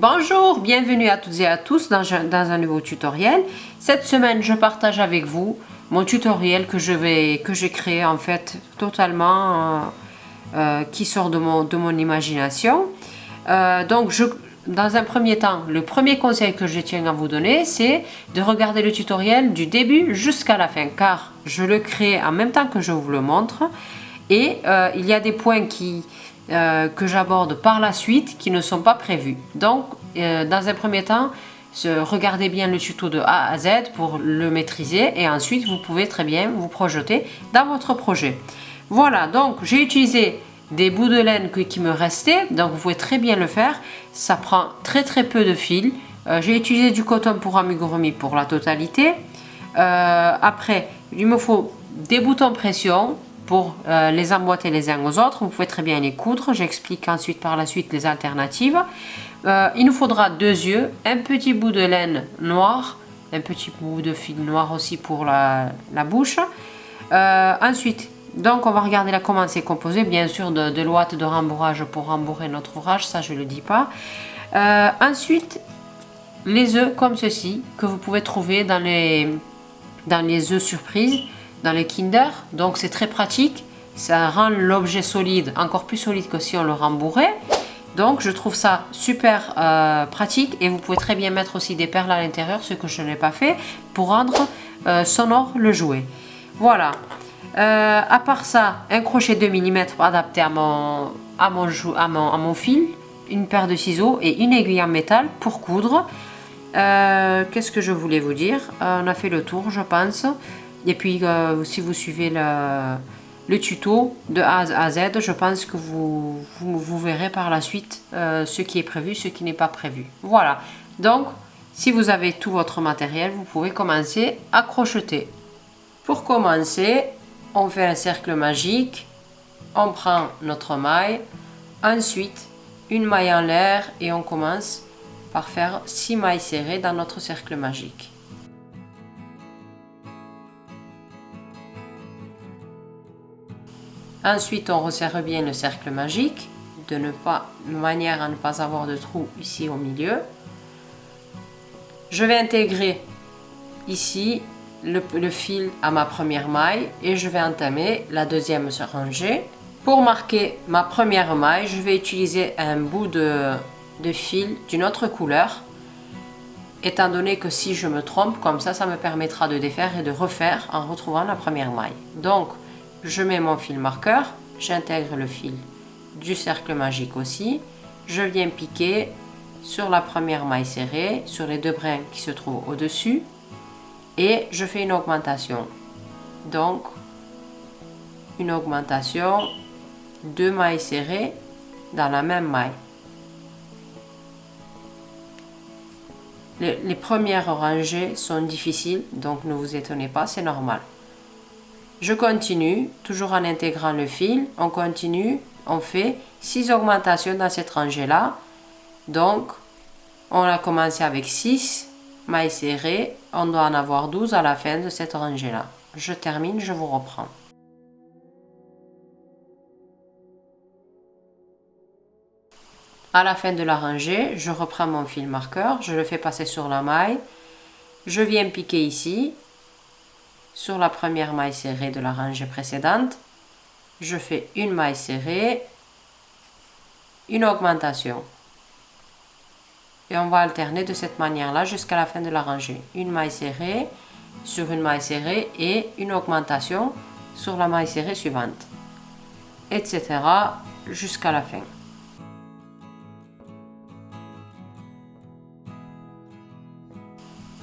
Bonjour, bienvenue à toutes et à tous dans un nouveau tutoriel. Cette semaine, je partage avec vous mon tutoriel que j'ai créé en fait totalement, qui sort de mon imagination. Dans un premier temps, le premier conseil que je tiens à vous donner, c'est de regarder le tutoriel du début jusqu'à la fin, car je le crée en même temps que je vous le montre. Et il y a des points que j'aborde par la suite qui ne sont pas prévus. Donc, dans un premier temps, regardez bien le tuto de A à Z pour le maîtriser et ensuite vous pouvez très bien vous projeter dans votre projet. Voilà, donc j'ai utilisé des bouts de laine qui me restaient, donc vous pouvez très bien le faire. Ça prend très peu de fil. J'ai utilisé du coton pour amigurumi pour la totalité. Après, il me faut des boutons pression pour les emboîter les uns aux autres. Vous pouvez très bien les coudre. J'explique ensuite par la suite les alternatives. Il nous faudra deux yeux, un petit bout de laine noire, un petit bout de fil noir aussi pour la bouche. Ensuite, donc on va regarder là comment c'est composé. Bien sûr de l'ouate de rembourrage pour rembourrer notre ouvrage, ça je ne le dis pas. Ensuite, les œufs comme ceci que vous pouvez trouver dans les œufs surprises, dans les Kinder. Donc c'est très pratique, ça rend l'objet solide, encore plus solide que si on le rembourrait. Donc je trouve ça super pratique et vous pouvez très bien mettre aussi des perles à l'intérieur, ce que je n'ai pas fait, pour rendre sonore le jouet. Voilà. À part ça, un crochet 2 mm adapté à mon fil, une paire de ciseaux et une aiguille en métal pour coudre. Qu'est-ce que je voulais vous dire? On a fait le tour, je pense. Et puis, si vous suivez le tuto de A à Z, je pense que vous verrez par la suite ce qui est prévu, ce qui n'est pas prévu. Voilà. Donc, si vous avez tout votre matériel, vous pouvez commencer à crocheter. Pour commencer, on fait un cercle magique. On prend notre maille. Ensuite, une maille en l'air et on commence par faire 6 mailles serrées dans notre cercle magique. Ensuite, on resserre bien le cercle magique de manière à ne pas avoir de trou ici au milieu. Je vais intégrer ici le fil à ma première maille et je vais entamer la deuxième rangée. Pour marquer ma première maille, je vais utiliser un bout de fil d'une autre couleur, étant donné que si je me trompe, comme ça me permettra de défaire et de refaire en retrouvant la première maille. Donc, je mets mon fil marqueur, j'intègre le fil du cercle magique aussi, je viens piquer sur la première maille serrée, sur les deux brins qui se trouvent au-dessus, et je fais une augmentation. Donc, une augmentation, 2 mailles serrées dans la même maille. Les premières rangées sont difficiles, donc ne vous étonnez pas, c'est normal. Je continue, toujours en intégrant le fil, on continue, on fait 6 augmentations dans cette rangée-là. Donc, on a commencé avec 6 mailles serrées, on doit en avoir 12 à la fin de cette rangée-là. Je termine, je vous reprends. À la fin de la rangée, je reprends mon fil marqueur, je le fais passer sur la maille, je viens piquer ici, sur la première maille serrée de la rangée précédente, je fais une maille serrée, une augmentation. Et on va alterner de cette manière-là jusqu'à la fin de la rangée. Une maille serrée sur une maille serrée et une augmentation sur la maille serrée suivante, etc. jusqu'à la fin.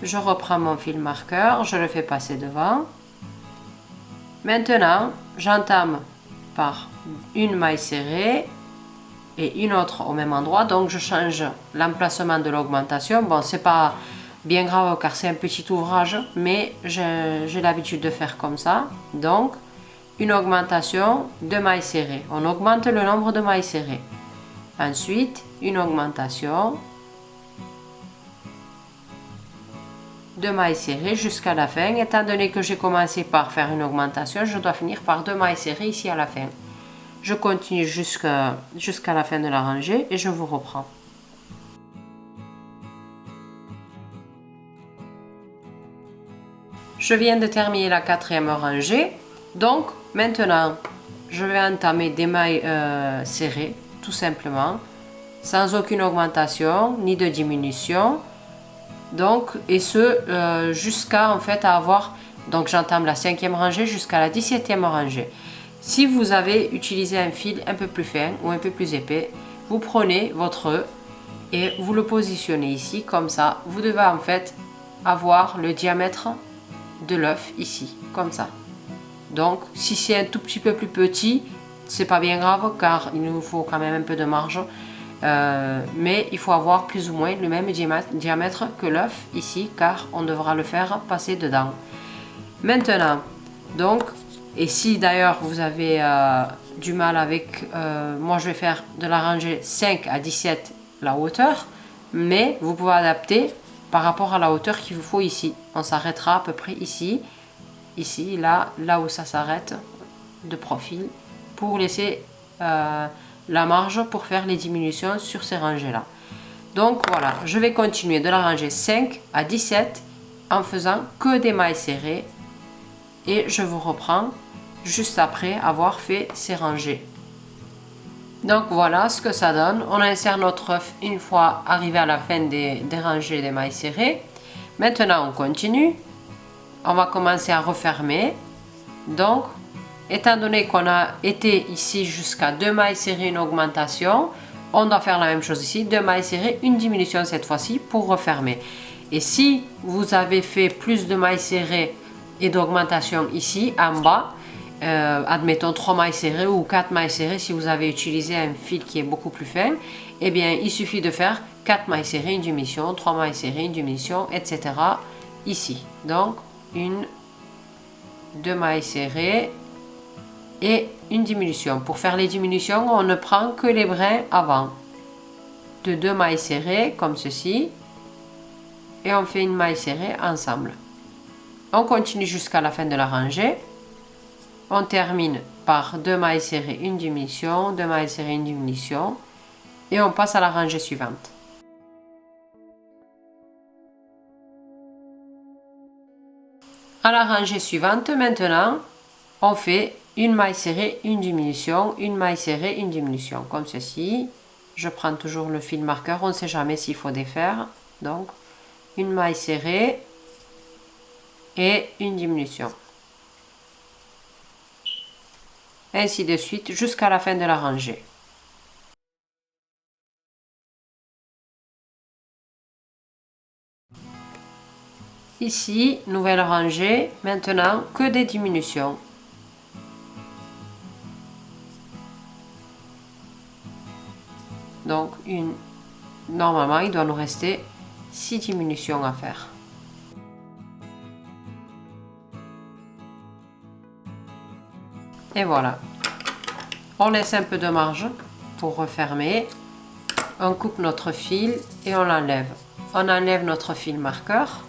Je reprends mon fil marqueur, je le fais passer devant. Maintenant, j'entame par une maille serrée et une autre au même endroit, donc je change l'emplacement de l'augmentation. Bon, c'est pas bien grave car c'est un petit ouvrage, mais j'ai l'habitude de faire comme ça. Donc, une augmentation de mailles serrées. On augmente le nombre de mailles serrées. Ensuite, une augmentation de mailles serrées jusqu'à la fin. Étant donné que j'ai commencé par faire une augmentation, je dois finir par 2 mailles serrées ici à la fin. Je continue jusqu'à la fin de la rangée et je vous reprends. Je viens de terminer la 4e rangée. Donc maintenant, je vais entamer des mailles serrées, tout simplement, sans aucune augmentation ni de diminution. Donc, et ce jusqu'à en fait avoir, donc j'entame la 5e rangée jusqu'à la 17e rangée. Si vous avez utilisé un fil un peu plus fin ou un peu plus épais, vous prenez votre œuf et vous le positionnez ici comme ça. Vous devez en fait avoir le diamètre de l'œuf ici, comme ça. Donc si c'est un tout petit peu plus petit, c'est pas bien grave car il nous faut quand même un peu de marge. Mais il faut avoir plus ou moins le même diamètre que l'œuf ici car on devra le faire passer dedans. Maintenant, donc, et si d'ailleurs vous avez du mal avec, moi je vais faire de la rangée 5 à 17 la hauteur, mais vous pouvez adapter par rapport à la hauteur qu'il vous faut ici. On s'arrêtera à peu près ici, ici, là où ça s'arrête de profil pour laisser la marge pour faire les diminutions sur ces rangées là. Donc voilà, je vais continuer de la rangée 5 à 17 en faisant que des mailles serrées et je vous reprends juste après avoir fait ces rangées. Donc voilà ce que ça donne. On insère notre œuf une fois arrivé à la fin des rangées des mailles serrées. Maintenant on continue. On va commencer à refermer. Donc étant donné qu'on a été ici jusqu'à 2 mailles serrées, une augmentation, on doit faire la même chose ici, 2 mailles serrées, une diminution cette fois-ci pour refermer. Et si vous avez fait plus de mailles serrées et d'augmentation ici en bas, admettons 3 mailles serrées ou 4 mailles serrées, si vous avez utilisé un fil qui est beaucoup plus fin, eh bien il suffit de faire 4 mailles serrées, une diminution, 3 mailles serrées, une diminution, etc. ici. Donc 2 mailles serrées et une diminution. Pour faire les diminutions, on ne prend que les brins avant. De 2 mailles serrées comme ceci et on fait une maille serrée ensemble. On continue jusqu'à la fin de la rangée. On termine par 2 mailles serrées, une diminution, 2 mailles serrées, une diminution et on passe à la rangée suivante. À la rangée suivante, maintenant, on fait une maille serrée, une diminution, une maille serrée, une diminution, comme ceci. Je prends toujours le fil marqueur, on ne sait jamais s'il faut défaire. Donc, une maille serrée et une diminution. Ainsi de suite jusqu'à la fin de la rangée. Ici, nouvelle rangée, maintenant que des diminutions. Donc, normalement, il doit nous rester 6 diminutions à faire. Et voilà. On laisse un peu de marge pour refermer. On coupe notre fil et on l'enlève. On enlève notre fil marqueur.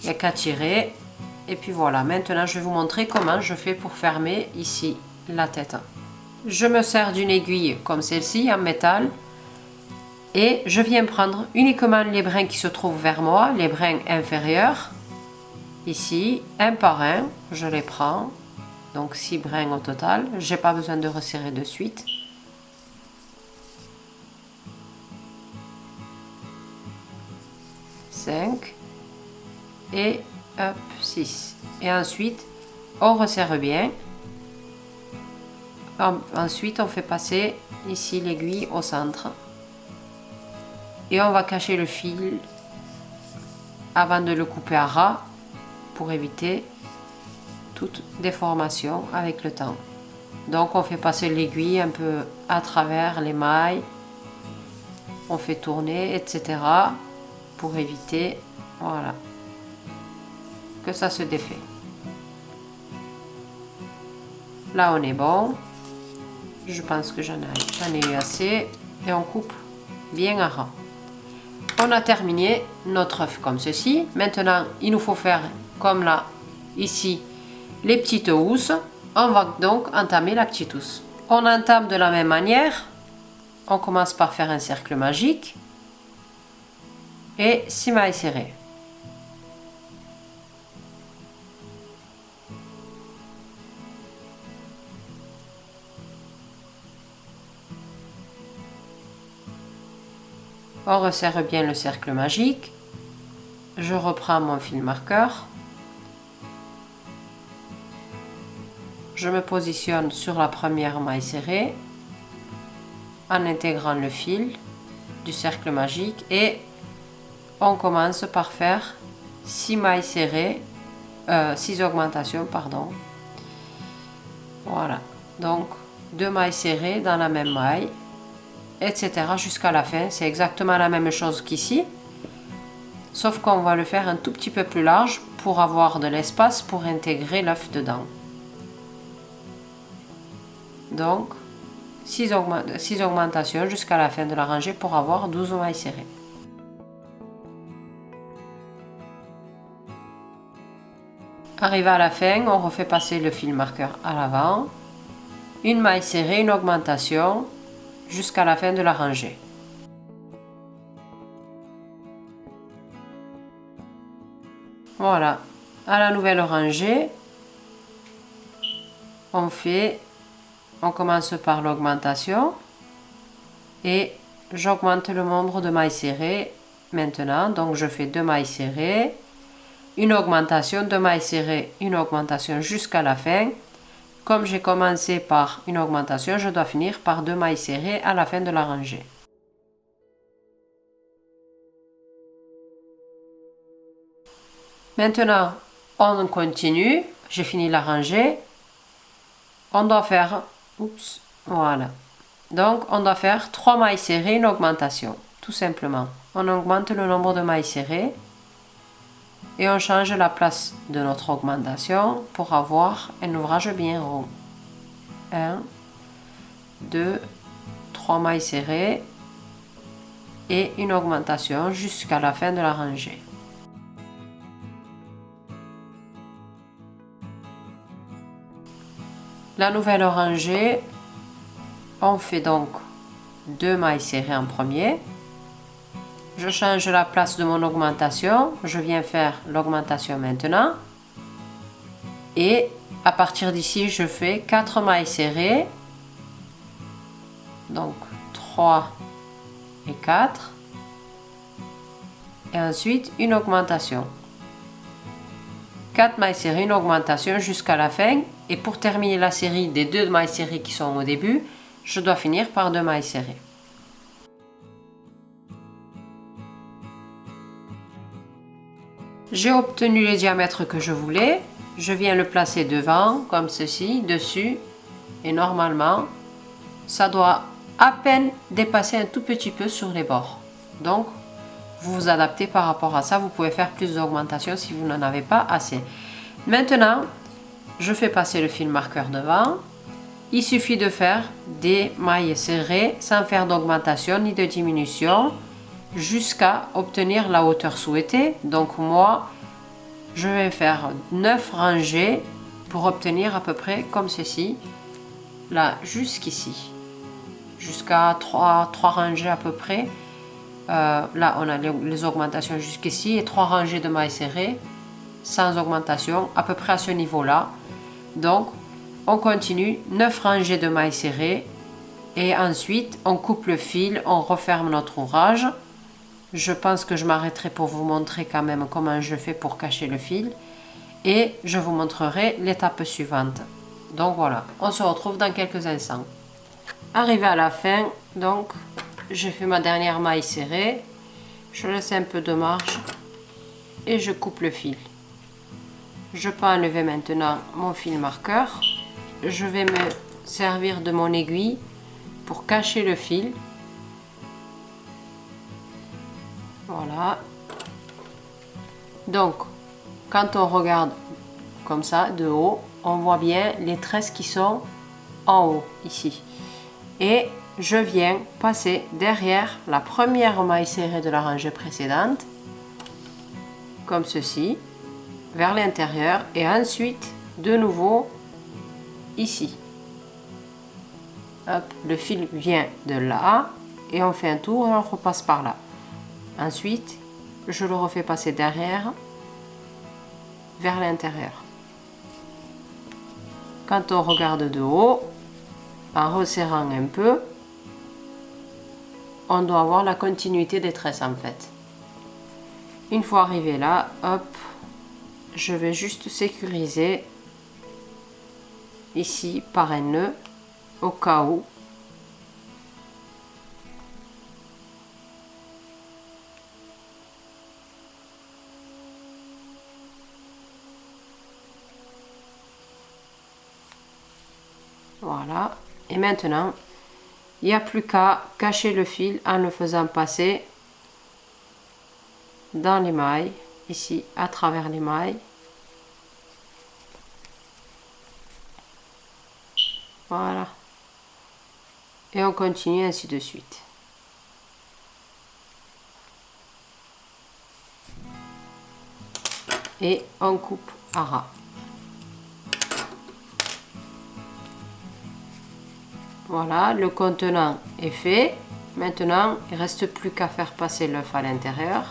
Il n'y a qu'à tirer. Et puis voilà. Maintenant, je vais vous montrer comment je fais pour fermer ici la tête. Je me sers d'une aiguille comme celle-ci en métal. Et je viens prendre uniquement les brins qui se trouvent vers moi, les brins inférieurs. Ici, un par un, je les prends. Donc 6 brins au total. J'ai pas besoin de resserrer de suite. Et hop, 6. Et ensuite, on resserre bien. Ensuite, on fait passer ici l'aiguille au centre. Et on va cacher le fil avant de le couper à ras pour éviter toute déformation avec le temps. Donc on fait passer l'aiguille un peu à travers les mailles, on fait tourner, etc. pour éviter, voilà, que ça se défait. Là on est bon, je pense que j'en ai eu assez et on coupe bien à ras. On a terminé notre œuf comme ceci. Maintenant il nous faut faire comme là, ici, les petites housses. On va donc entamer la petite housse. On entame de la même manière. On commence par faire un cercle magique et 6 mailles serrées. On resserre bien le cercle magique. Je reprends mon fil marqueur. Je me positionne sur la première maille serrée en intégrant le fil du cercle magique et on commence par faire 6 mailles serrées, 6 augmentations, pardon. Voilà, donc 2 mailles serrées dans la même maille, etc. jusqu'à la fin. C'est exactement la même chose qu'ici, sauf qu'on va le faire un tout petit peu plus large pour avoir de l'espace pour intégrer l'œuf dedans. Donc 6 augmentations jusqu'à la fin de la rangée pour avoir 12 mailles serrées. Arrivé à la fin, on refait passer le fil marqueur à l'avant, une maille serrée, une augmentation jusqu'à la fin de la rangée. Voilà, à la nouvelle rangée, on commence par l'augmentation et j'augmente le nombre de mailles serrées maintenant. Donc je fais 2 mailles serrées, une augmentation, 2 mailles serrées, une augmentation jusqu'à la fin. Comme j'ai commencé par une augmentation, je dois finir par 2 mailles serrées à la fin de la rangée. Maintenant, on continue. J'ai fini la rangée. On doit faire, voilà. Donc, on doit faire 3 mailles serrées, une augmentation, tout simplement. On augmente le nombre de mailles serrées et on change la place de notre augmentation pour avoir un ouvrage bien rond. 1, 2, 3 mailles serrées et une augmentation jusqu'à la fin de la rangée. La nouvelle rangée, on fait donc 2 mailles serrées en premier. Je change la place de mon augmentation, je viens faire l'augmentation maintenant. Et à partir d'ici, je fais 4 mailles serrées. Donc 3 et 4. Et ensuite une augmentation. 4 mailles serrées, une augmentation jusqu'à la fin. Et pour terminer la série des 2 mailles serrées qui sont au début, je dois finir par 2 mailles serrées. J'ai obtenu le diamètre que je voulais. Je viens le placer devant, comme ceci, dessus. Et normalement, ça doit à peine dépasser un tout petit peu sur les bords. Donc, vous vous adaptez par rapport à ça. Vous pouvez faire plus d'augmentation si vous n'en avez pas assez. Maintenant, je fais passer le fil marqueur devant. Il suffit de faire des mailles serrées sans faire d'augmentation ni de diminution jusqu'à obtenir la hauteur souhaitée. Donc moi, je vais faire 9 rangées pour obtenir à peu près comme ceci, là jusqu'ici, jusqu'à 3 rangées à peu près. Là, on a les augmentations jusqu'ici et 3 rangées de mailles serrées sans augmentation, à peu près à ce niveau-là. Donc, on continue 9 rangées de mailles serrées et ensuite on coupe le fil, on referme notre ouvrage. Je pense que je m'arrêterai pour vous montrer quand même comment je fais pour cacher le fil et je vous montrerai l'étape suivante. Donc voilà, on se retrouve dans quelques instants. Arrivé à la fin, donc j'ai fait ma dernière maille serrée, je laisse un peu de marge et je coupe le fil. Je peux enlever maintenant mon fil marqueur. Je vais me servir de mon aiguille pour cacher le fil. Voilà. Donc, quand on regarde comme ça de haut, on voit bien les tresses qui sont en haut ici. Et je viens passer derrière la première maille serrée de la rangée précédente, comme ceci, vers l'intérieur et ensuite de nouveau ici. Hop, le fil vient de là et on fait un tour et on repasse par là. Ensuite, je le refais passer derrière vers l'intérieur. Quand on regarde de haut, en resserrant un peu, on doit avoir la continuité des tresses en fait. Une fois arrivé là, hop, je vais juste sécuriser ici par un nœud au cas où. Voilà, et maintenant il n'y a plus qu'à cacher le fil en le faisant passer dans les mailles, ici à travers les mailles. Voilà, et on continue ainsi de suite. Et on coupe à ras. Voilà, le contenant est fait. Maintenant, il ne reste plus qu'à faire passer l'œuf à l'intérieur.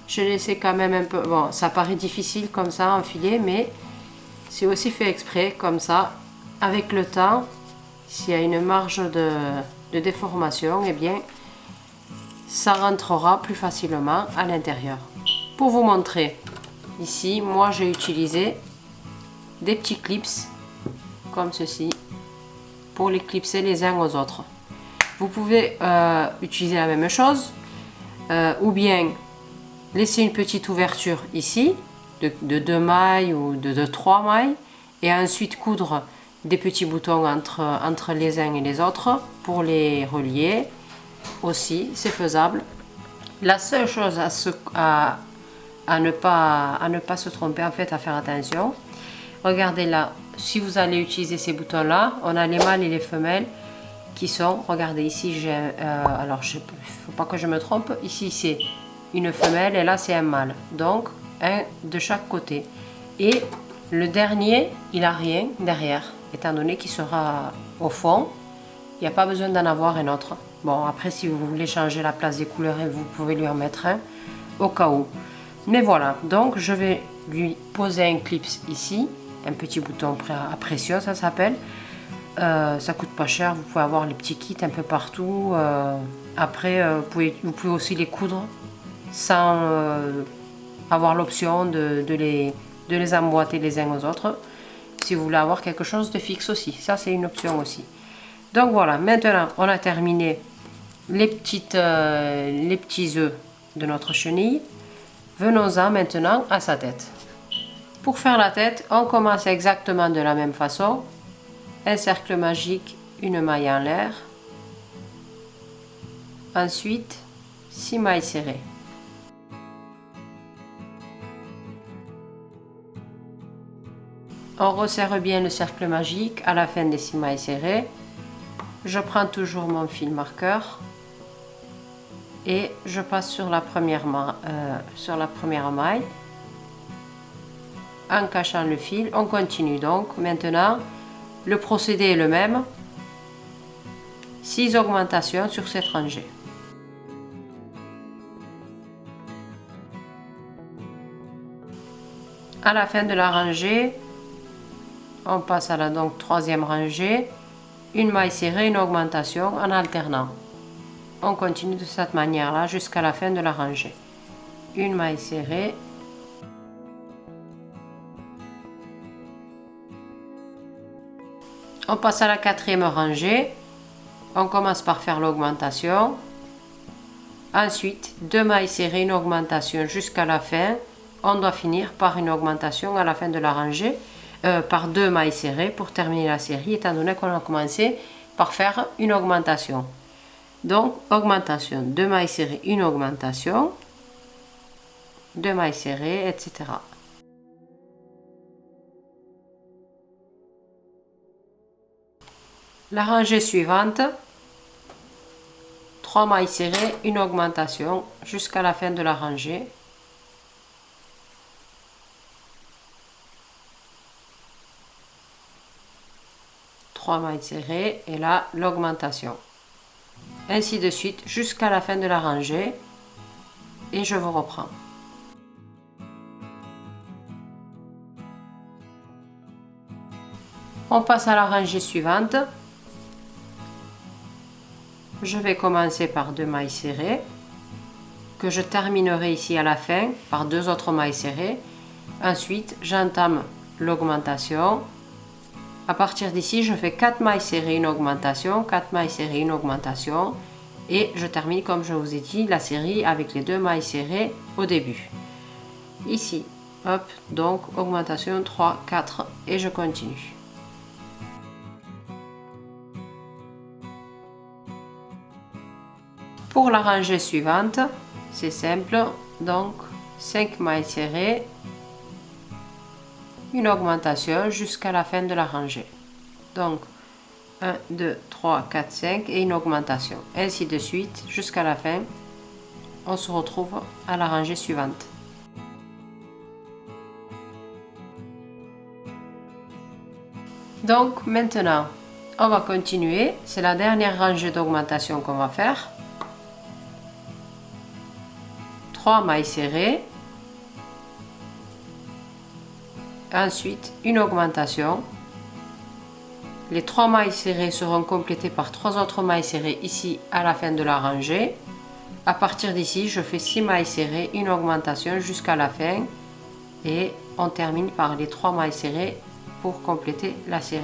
Je laissais quand même un peu... Bon, ça paraît difficile comme ça, enfiler, mais c'est aussi fait exprès, comme ça. Avec le temps, s'il y a une marge de déformation, eh bien, ça rentrera plus facilement à l'intérieur. Pour vous montrer, ici, moi j'ai utilisé des petits clips comme ceci pour les clipser les uns aux autres. Vous pouvez utiliser la même chose ou bien laisser une petite ouverture ici de 2 mailles ou de 3 mailles et ensuite coudre des petits boutons entre les uns et les autres pour les relier. Aussi, c'est faisable. La seule chose à ne pas se tromper, en fait, à faire attention, regardez là, si vous allez utiliser ces boutons là, on a les mâles et les femelles qui sont, regardez ici, j'ai alors il ne faut pas que je me trompe, ici c'est une femelle et là c'est un mâle, donc un de chaque côté, et le dernier il a rien derrière, étant donné qu'il sera au fond, il n'y a pas besoin d'en avoir un autre. Bon, après si vous voulez changer la place des couleurs, vous pouvez lui en mettre un au cas où. Mais voilà, donc je vais lui poser un clip ici, un petit bouton à pression, ça s'appelle. Ça coûte pas cher, vous pouvez avoir les petits kits un peu partout. Après, vous pouvez aussi les coudre sans avoir l'option de les emboîter les uns aux autres. Si vous voulez avoir quelque chose de fixe aussi, ça c'est une option aussi. Donc voilà, maintenant on a terminé les petits œufs de notre chenille. Venons-en maintenant à sa tête. Pour faire la tête, on commence exactement de la même façon. Un cercle magique, une maille en l'air. Ensuite, 6 mailles serrées. On resserre bien le cercle magique à la fin des 6 mailles serrées. Je prends toujours mon fil marqueur et je passe sur la première maille. En cachant le fil, on continue donc. Maintenant, le procédé est le même. 6 augmentations sur cette rangée. À la fin de la rangée, on passe à la donc troisième rangée. Une maille serrée, une augmentation en alternant. On continue de cette manière-là jusqu'à la fin de la rangée. Une maille serrée. On passe à la quatrième rangée. On commence par faire l'augmentation. Ensuite, 2 mailles serrées, une augmentation jusqu'à la fin. On doit finir par une augmentation à la fin de la rangée, par 2 mailles serrées pour terminer la série, étant donné qu'on a commencé par faire une augmentation. Donc, augmentation, 2 mailles serrées, une augmentation, 2 mailles serrées, etc. La rangée suivante, 3 mailles serrées, une augmentation jusqu'à la fin de la rangée. Trois mailles serrées et là l'augmentation. Ainsi de suite jusqu'à la fin de la rangée et je vous reprends. On passe à la rangée suivante. Je vais commencer par 2 mailles serrées que je terminerai ici à la fin par 2 autres mailles serrées. Ensuite, j'entame l'augmentation. À partir d'ici, je fais 4 mailles serrées, une augmentation, 4 mailles serrées, une augmentation. Et je termine, comme je vous ai dit, la série avec les 2 mailles serrées au début. Ici, hop, donc augmentation 3, 4 et je continue. Pour la rangée suivante, c'est simple, donc 5 mailles serrées, une augmentation jusqu'à la fin de la rangée. Donc 1, 2, 3, 4, 5 et une augmentation. Ainsi de suite jusqu'à la fin. On se retrouve à la rangée suivante. Donc maintenant, on va continuer. C'est la dernière rangée d'augmentation qu'on va faire. 3 mailles serrées. Ensuite, une augmentation. Les 3 mailles serrées seront complétées par 3 autres mailles serrées ici à la fin de la rangée. À partir d'ici, je fais 6 mailles serrées, une augmentation jusqu'à la fin. Et on termine par les 3 mailles serrées pour compléter la série.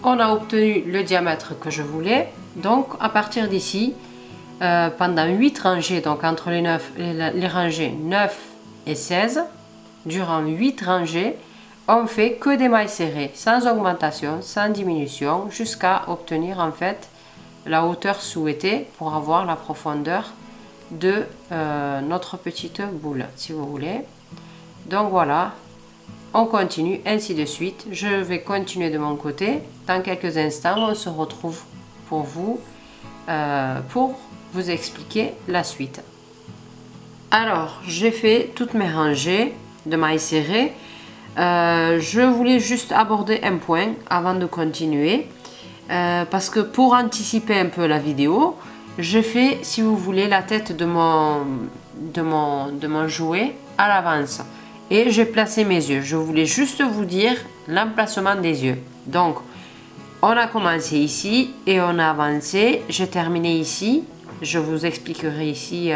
On a obtenu le diamètre que je voulais. Donc à partir d'ici, pendant 8 rangées, donc entre les rangées 9 et 16, durant 8 rangées, on fait que des mailles serrées, sans augmentation, sans diminution, jusqu'à obtenir en fait la hauteur souhaitée pour avoir la profondeur de notre petite boule, si vous voulez. Donc voilà, on continue ainsi de suite. Je vais continuer de mon côté. Dans quelques instants, on se retrouve pour vous expliquer la suite. Alors, j'ai fait toutes mes rangées de mailles serrées. Je voulais juste aborder un point avant de continuer. Parce que pour anticiper un peu la vidéo, je fais, si vous voulez, la tête de mon jouet à l'avance. Et j'ai placé mes yeux. Je voulais juste vous dire l'emplacement des yeux. Donc, on a commencé ici et on a avancé. J'ai terminé ici. Je vous expliquerai ici.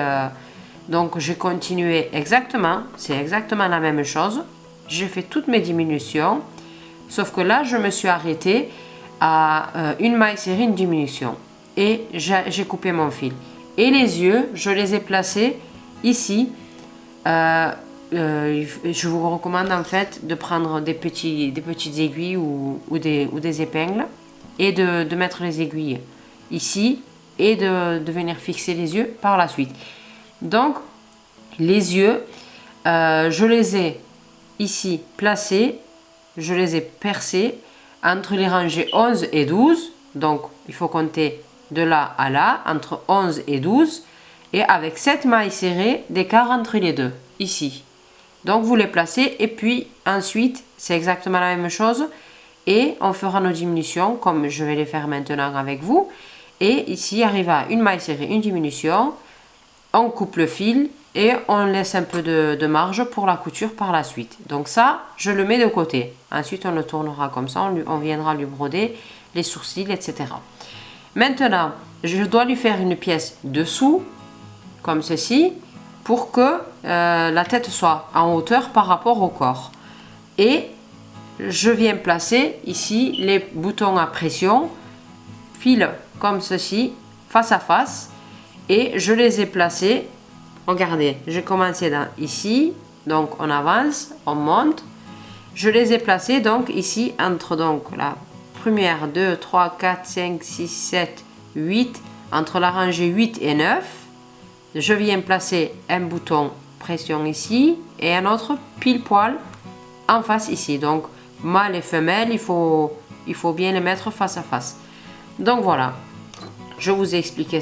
Donc, j'ai continué exactement. C'est exactement la même chose. J'ai fait toutes mes diminutions. Sauf que là, je me suis arrêtée à une maille serrée, une diminution. Et j'ai coupé mon fil. Et les yeux, je les ai placés ici. Je vous recommande en fait de prendre des petites aiguilles ou des épingles et de mettre les aiguilles ici et de venir fixer les yeux par la suite. Donc les yeux, je les ai ici placés, je les ai percés entre les rangées 11 et 12. Donc il faut compter de là à là, entre 11 et 12, et avec 7 mailles serrées d'écart entre les deux, ici. Donc vous les placez et puis ensuite c'est exactement la même chose et on fera nos diminutions comme je vais les faire maintenant avec vous. Et ici arrive à une maille serrée, une diminution, on coupe le fil et on laisse un peu de marge pour la couture par la suite. Donc ça, je le mets de côté. Ensuite on le tournera comme ça, on viendra lui broder les sourcils, etc. Maintenant, je dois lui faire une pièce dessous, comme ceci, pour que la tête soit en hauteur par rapport au corps. Et je viens placer ici les boutons à pression, fil comme ceci, face à face, et je les ai placés. Regardez, j'ai commencé ici, donc on avance, on monte. Je les ai placés donc ici entre donc la première, 2, 3, 4, 5, 6, 7, 8, entre la rangée 8 et 9. Je viens placer un bouton pression ici et un autre pile poil en face ici. Donc mâle et femelle, il faut bien les mettre face à face. Donc voilà, je vous ai expliqué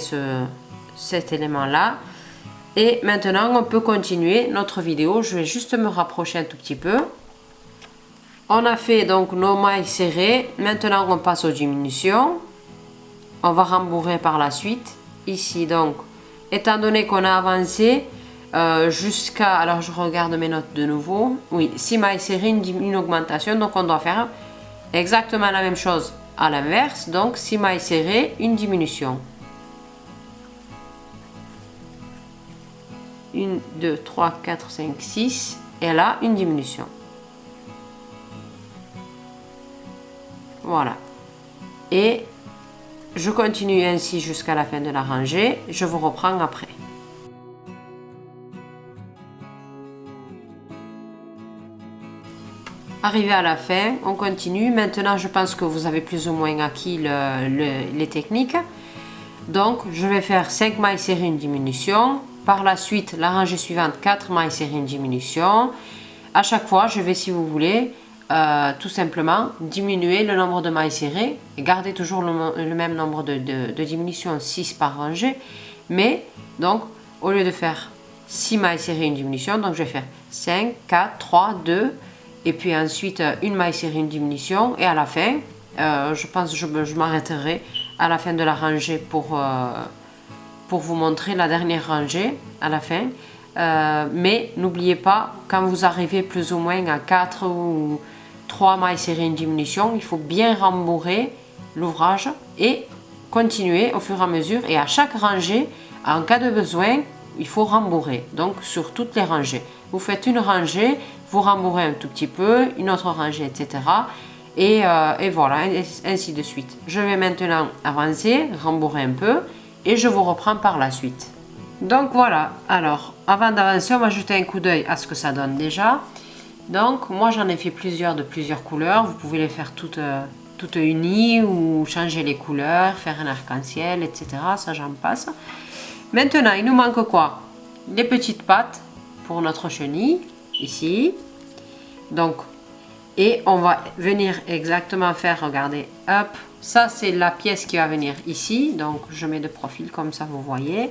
cet élément là. Et maintenant on peut continuer notre vidéo. Je vais juste me rapprocher un tout petit peu. On a fait donc nos mailles serrées. Maintenant on passe aux diminutions. On va rembourrer par la suite. Ici donc, étant donné qu'on a avancé, jusqu'à, alors je regarde mes notes de nouveau, oui, 6 mailles serrées, une augmentation, donc on doit faire exactement la même chose à l'inverse, donc 6 mailles serrées, une diminution. 1, 2, 3, 4, 5, 6, et là, une diminution. Voilà. Et je continue ainsi jusqu'à la fin de la rangée, je vous reprends après. Arrivé à la fin, on continue. Maintenant, je pense que vous avez plus ou moins acquis les techniques. Donc, je vais faire 5 mailles serrées, une diminution. Par la suite, la rangée suivante, 4 mailles serrées, une diminution. À chaque fois, je vais, si vous voulez, tout simplement diminuer le nombre de mailles serrées et garder toujours le même nombre de diminutions, 6 par rangée. Mais, donc, au lieu de faire 6 mailles serrées, une diminution, donc je vais faire 5, 4, 3, 2, et puis ensuite une maille serrée, une diminution, et à la fin, je pense que je m'arrêterai à la fin de la rangée pour vous montrer la dernière rangée à la fin. Mais n'oubliez pas, quand vous arrivez plus ou moins à 4 ou 3 mailles serrées, une diminution, il faut bien rembourrer l'ouvrage et continuer au fur et à mesure. Et à chaque rangée, en cas de besoin, il faut rembourrer. Donc sur toutes les rangées. Vous faites une rangée, vous rembourrez un tout petit peu, une autre rangée, etc. Et voilà, ainsi de suite. Je vais maintenant avancer, rembourrer un peu et je vous reprends par la suite. Donc voilà, alors avant d'avancer, on va jeter un coup d'œil à ce que ça donne déjà. Donc moi j'en ai fait plusieurs de plusieurs couleurs, vous pouvez les faire toutes unies ou changer les couleurs, faire un arc-en-ciel, etc. Ça j'en passe. Maintenant il nous manque quoi? Les petites pattes pour notre chenille, ici. Donc, et on va venir exactement faire, regardez, hop, ça c'est la pièce qui va venir ici, donc je mets de profil comme ça vous voyez.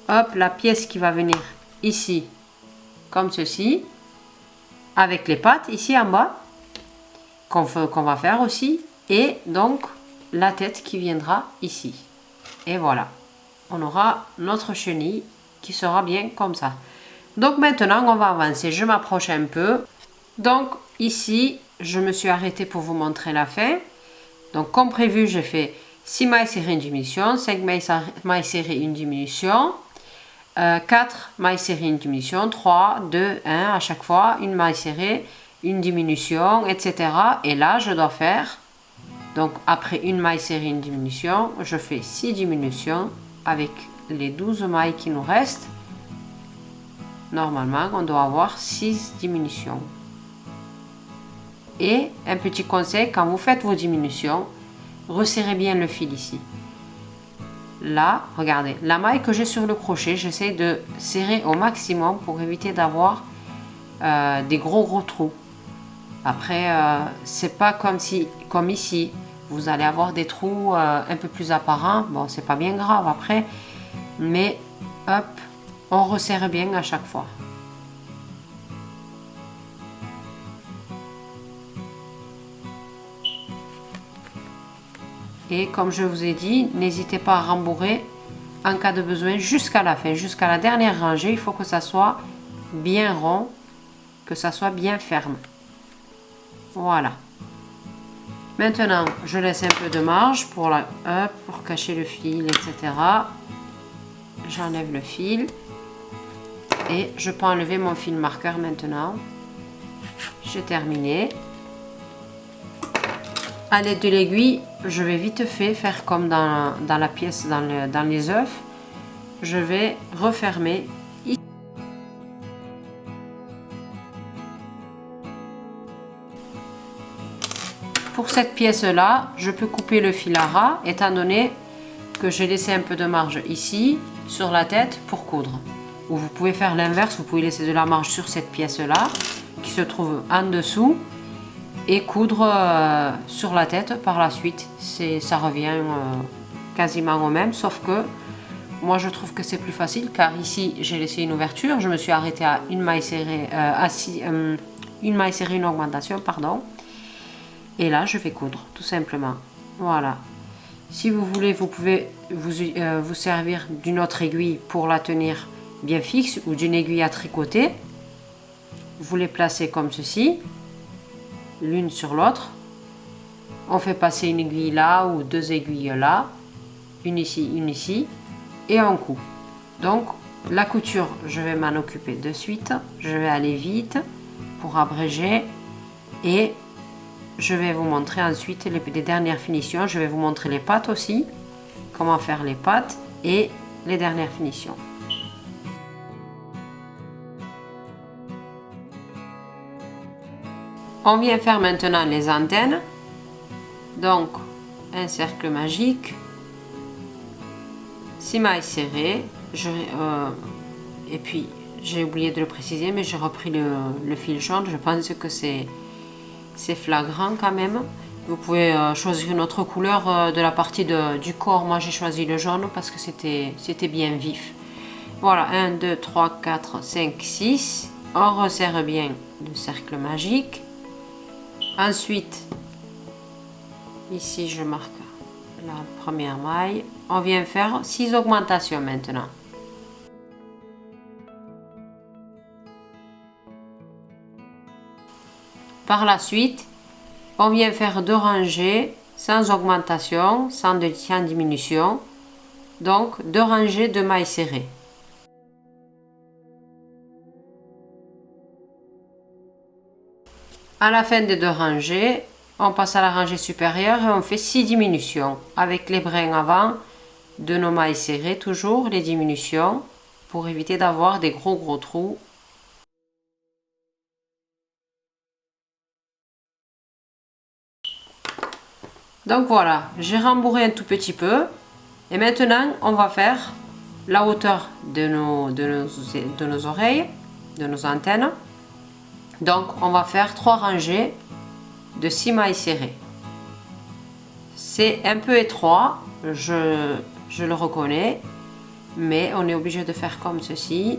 Hop, la pièce qui va venir ici, comme ceci, avec les pattes ici en bas, qu'on va faire aussi, et donc la tête qui viendra ici. Et voilà, on aura notre chenille qui sera bien comme ça. Donc maintenant on va avancer, je m'approche un peu. Donc ici je me suis arrêtée pour vous montrer la fin. Donc comme prévu j'ai fait 6 mailles serrées, une diminution, 5 mailles serrées, une diminution, 4 mailles serrées, une diminution, 3, 2, 1 à chaque fois, une maille serrée, une diminution, etc. Et là je dois faire, donc après une maille serrée, une diminution, je fais 6 diminutions avec les 12 mailles qui nous restent. Normalement, on doit avoir 6 diminutions. Et un petit conseil, quand vous faites vos diminutions, resserrez bien le fil ici. Là, regardez, la maille que j'ai sur le crochet, j'essaie de serrer au maximum pour éviter d'avoir des gros trous. Après, c'est pas comme ici, vous allez avoir des trous un peu plus apparents. Bon, c'est pas bien grave après, mais hop, on resserre bien à chaque fois. Et comme je vous ai dit, n'hésitez pas à rembourrer en cas de besoin jusqu'à la fin, jusqu'à la dernière rangée. Il faut que ça soit bien rond, que ça soit bien ferme. Voilà. Maintenant, je laisse un peu de marge pour cacher le fil, etc. J'enlève le fil. Et je peux enlever mon fil marqueur maintenant. J'ai terminé. À l'aide de l'aiguille, je vais vite fait faire comme dans la pièce, dans les œufs. Je vais refermer ici. Pour cette pièce-là, je peux couper le fil à ras, étant donné que j'ai laissé un peu de marge ici, sur la tête, pour coudre. Ou vous pouvez faire l'inverse, vous pouvez laisser de la marge sur cette pièce-là, qui se trouve en dessous, et coudre sur la tête par la suite. Ça revient quasiment au même, sauf que moi je trouve que c'est plus facile, car ici j'ai laissé une ouverture, je me suis arrêtée à une maille serrée, une augmentation, pardon. Et là je vais coudre, tout simplement. Voilà. Si vous voulez, vous pouvez vous servir d'une autre aiguille pour la tenir bien fixe ou d'une aiguille à tricoter. Vous les placez comme ceci, l'une sur l'autre. On fait passer une aiguille là ou deux aiguilles là, une ici, et on coud. Donc la couture, je vais m'en occuper de suite. Je vais aller vite pour abréger et je vais vous montrer ensuite les dernières finitions. Je vais vous montrer les pattes aussi, comment faire les pattes et les dernières finitions. On vient faire maintenant les antennes. Donc un cercle magique, 6 mailles serrées, et puis j'ai oublié de le préciser mais j'ai repris le fil jaune. Je pense que c'est flagrant quand même. Vous pouvez choisir une autre couleur de la partie du corps. Moi j'ai choisi le jaune parce que c'était bien vif. Voilà, 1 2 3 4 5 6. On resserre bien le cercle magique. Ensuite ici je marque la première maille. On vient faire 6 augmentations maintenant. Par la suite, on vient faire 2 rangées sans augmentation, sans diminution. Donc 2 rangées de mailles serrées. À la fin des 2 rangées, on passe à la rangée supérieure et on fait 6 diminutions avec les brins avant de nos mailles serrées, toujours les diminutions pour éviter d'avoir des gros trous. Donc voilà, j'ai rembourré un tout petit peu et maintenant on va faire la hauteur de nos oreilles, de nos antennes. Donc on va faire 3 rangées de 6 mailles serrées. C'est un peu étroit, je le reconnais, mais on est obligé de faire comme ceci.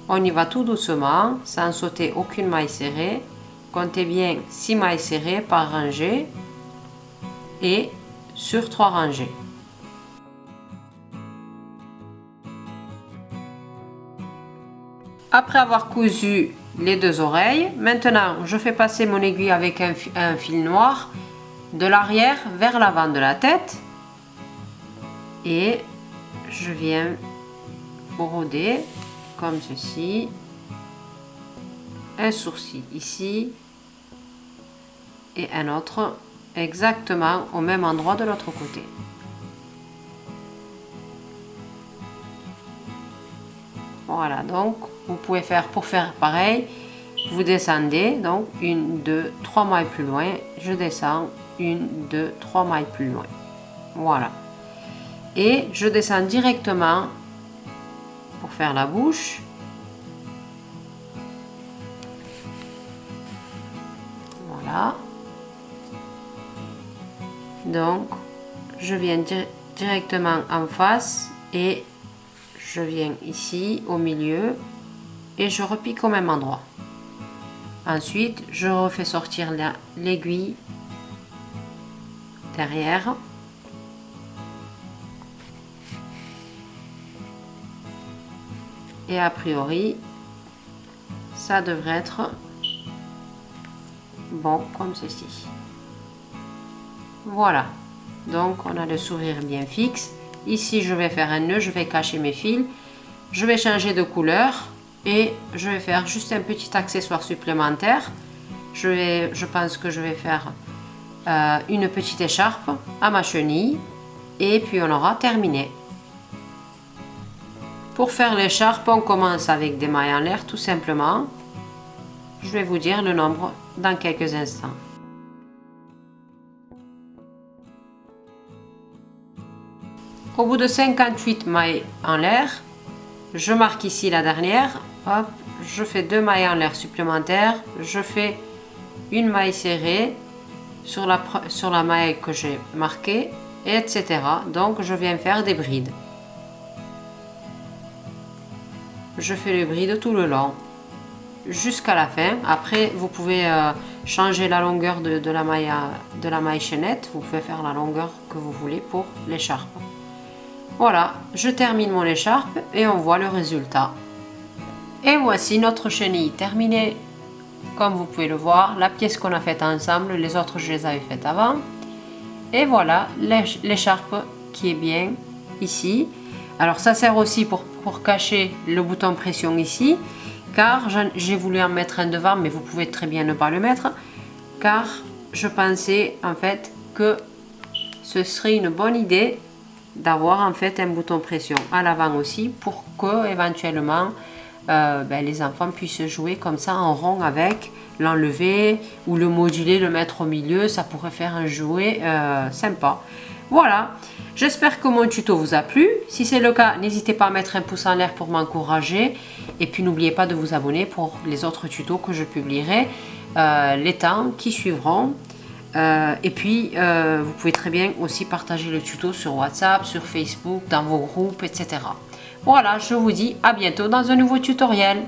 On y va tout doucement, sans sauter aucune maille serrée. Comptez bien 6 mailles serrées par rangée et sur 3 rangées. Après avoir cousu les 2 oreilles, maintenant je fais passer mon aiguille avec un fil noir de l'arrière vers l'avant de la tête et je viens broder comme ceci un sourcil ici et un autre exactement au même endroit de l'autre côté. Voilà, donc vous pouvez faire, pour faire pareil, vous descendez donc 1 2 3 mailles plus loin, je descends 1 2 3 mailles plus loin. Voilà, et je descends directement pour faire la bouche. Voilà, donc je viens directement en face et je viens ici au milieu et je repique au même endroit. Ensuite je refais sortir l'aiguille derrière et a priori ça devrait être bon comme ceci. Voilà, donc on a le sourire bien fixe. Ici je vais faire un nœud, je vais cacher mes fils, je vais changer de couleur et je vais faire juste un petit accessoire supplémentaire. Je pense que je vais faire une petite écharpe à ma chenille et puis on aura terminé. Pour faire l'écharpe, on commence avec des mailles en l'air tout simplement. Je vais vous dire le nombre dans quelques instants. Au bout de 58 mailles en l'air, je marque ici la dernière, hop, je fais 2 mailles en l'air supplémentaires, je fais une maille serrée sur la maille que j'ai marquée, etc. Donc je viens faire des brides. Je fais les brides tout le long jusqu'à la fin. Après vous pouvez changer la longueur de la maille chaînette, vous pouvez faire la longueur que vous voulez pour l'écharpe. Voilà, je termine mon écharpe et on voit le résultat. Et voici notre chenille terminée. Comme vous pouvez le voir, la pièce qu'on a faite ensemble, les autres je les avais faites avant. Et voilà l'écharpe qui est bien ici. Alors ça sert aussi pour cacher le bouton pression ici, car j'ai voulu en mettre un devant, mais vous pouvez très bien ne pas le mettre, car je pensais en fait que ce serait une bonne idée d'avoir en fait un bouton pression à l'avant aussi, pour que éventuellement les enfants puissent jouer comme ça en rond avec, l'enlever ou le moduler, le mettre au milieu, ça pourrait faire un jouet sympa. Voilà, j'espère que mon tuto vous a plu. Si c'est le cas, n'hésitez pas à mettre un pouce en l'air pour m'encourager. Et puis n'oubliez pas de vous abonner pour les autres tutos que je publierai les temps qui suivront. Et puis, vous pouvez très bien aussi partager le tuto sur WhatsApp, sur Facebook, dans vos groupes, etc. Voilà, je vous dis à bientôt dans un nouveau tutoriel.